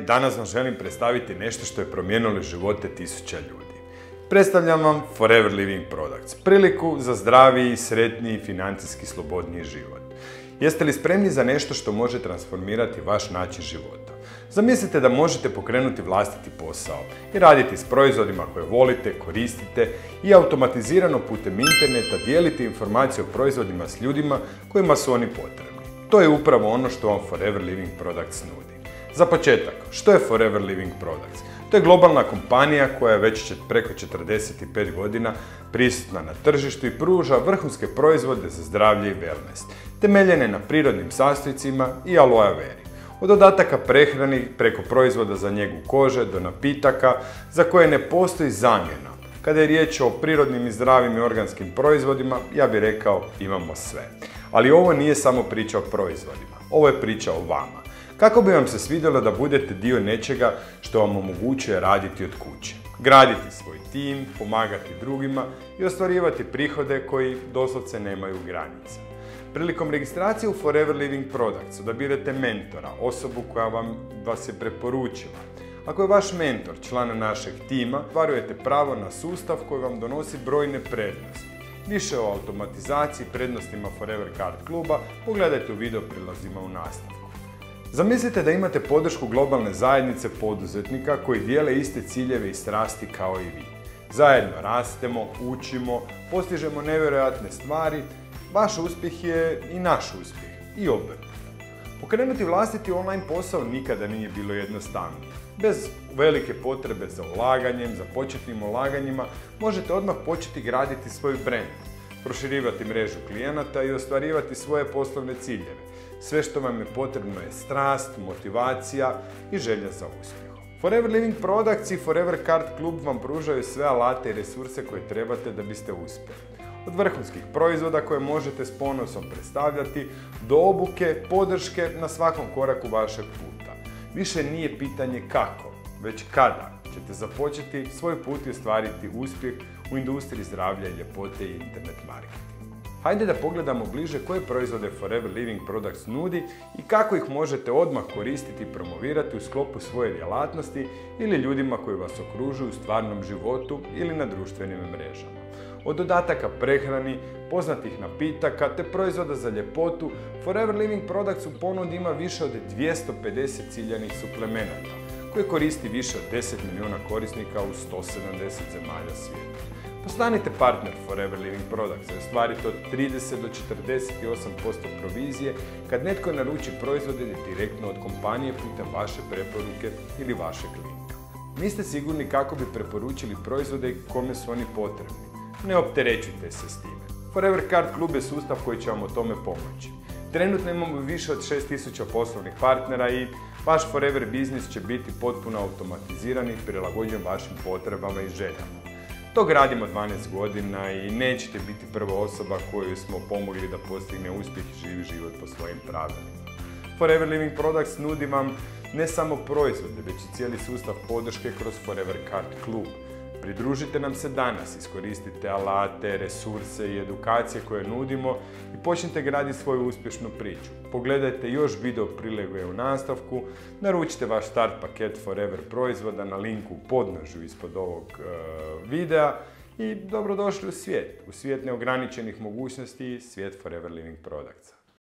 Danas vam želim predstaviti nešto što je promijenilo živote tisuća ljudi. Predstavljam vam Forever Living Products, priliku za zdraviji, sretniji i financijski slobodniji život. Jeste li spremni za nešto što može transformirati vaš način života? Zamislite da možete pokrenuti vlastiti posao i raditi s proizvodima koje volite, koristite i automatizirano putem interneta dijeliti informacije o proizvodima s ljudima kojima su oni potrebni. To je upravo ono što vam Forever Living Products nudi. Za početak, što je Forever Living Products? To je globalna kompanija koja je već preko 45 godina prisutna na tržištu i pruža vrhunske proizvode za zdravlje i wellness, temeljene na prirodnim sastojcima i aloe veri. Od dodataka prehrani preko proizvoda za njegu kože do napitaka za koje ne postoji zamjena. Kada je riječ o prirodnim i zdravim i organskim proizvodima, ja bih rekao imamo sve. Ali ovo nije samo priča o proizvodima, ovo je priča o vama. Kako bi vam se svidjelo da budete dio nečega što vam omogućuje raditi od kuće, graditi svoj tim, pomagati drugima i ostvarivati prihode koji doslovce nemaju granica. Prilikom registracije u Forever Living Products odabirete mentora, osobu koja vas je preporučila. Ako je vaš mentor član našeg tima, ostvarujete pravo na sustav koji vam donosi brojne prednosti. Više o automatizaciji i prednostima Forever Card kluba pogledajte u video prilazima u nastavku. Zamislite da imate podršku globalne zajednice poduzetnika koji dijele iste ciljeve i strasti kao i vi. Zajedno rastemo, učimo, postižemo nevjerojatne stvari. Vaš uspjeh je i naš uspjeh, i obrnuto. Pokrenuti vlastiti online posao nikada nije bilo jednostavnije. Bez velike potrebe za ulaganjem, za početnim ulaganjima, možete odmah početi graditi svoj brand, proširivati mrežu klijenata i ostvarivati svoje poslovne ciljeve. Sve što vam je potrebno je strast, motivacija i želja za uspjehom. Forever Living Products i Forever Card Club vam pružaju sve alate i resurse koje trebate da biste uspjeli. Od vrhunskih proizvoda koje možete s ponosom predstavljati, do obuke, podrške na svakom koraku vašeg puta. Više nije pitanje kako, već kada ćete započeti svoj put i ostvariti uspjeh u industriji zdravlja i ljepote i internet marketinga. Hajde da pogledamo bliže koje proizvode Forever Living Products nudi i kako ih možete odmah koristiti i promovirati u sklopu svoje djelatnosti ili ljudima koji vas okružuju u stvarnom životu ili na društvenim mrežama. Od dodataka prehrani, poznatih napitaka te proizvoda za ljepotu, Forever Living Products u ponudi ima više od 250 ciljanih suplemenata koje koristi više od 10 milijuna korisnika u 170 zemalja svijeta. Postanite partner Forever Living Products i ostvarite od 30 do 48% provizije kad netko naruči proizvode direktno od kompanije putem vaše preporuke ili vašeg linka. Niste sigurni kako bi preporučili proizvode i kome su oni potrebni. Ne opterećujte se s time. Forever Card Club je sustav koji će vam o tome pomoći. Trenutno imamo više od 6000 poslovnih partnera i vaš Forever biznis će biti potpuno automatiziran i prilagođen vašim potrebama i željama. To gradimo 12 godina i nećete biti prva osoba koju smo pomogli da postigne uspjeh i živi život po svojim pravilima. Forever Living Products nudi vam ne samo proizvode, već i cijeli sustav podrške kroz Forever Card Club. Pridružite nam se danas, iskoristite alate, resurse i edukacije koje nudimo i počnite graditi svoju uspješnu priču. Pogledajte još video prilege u nastavku, naručite vaš start paket Forever proizvoda na linku u podnožju ispod ovog videa i dobrodošli u svijet neograničenih mogućnosti i svijet Forever Living Products.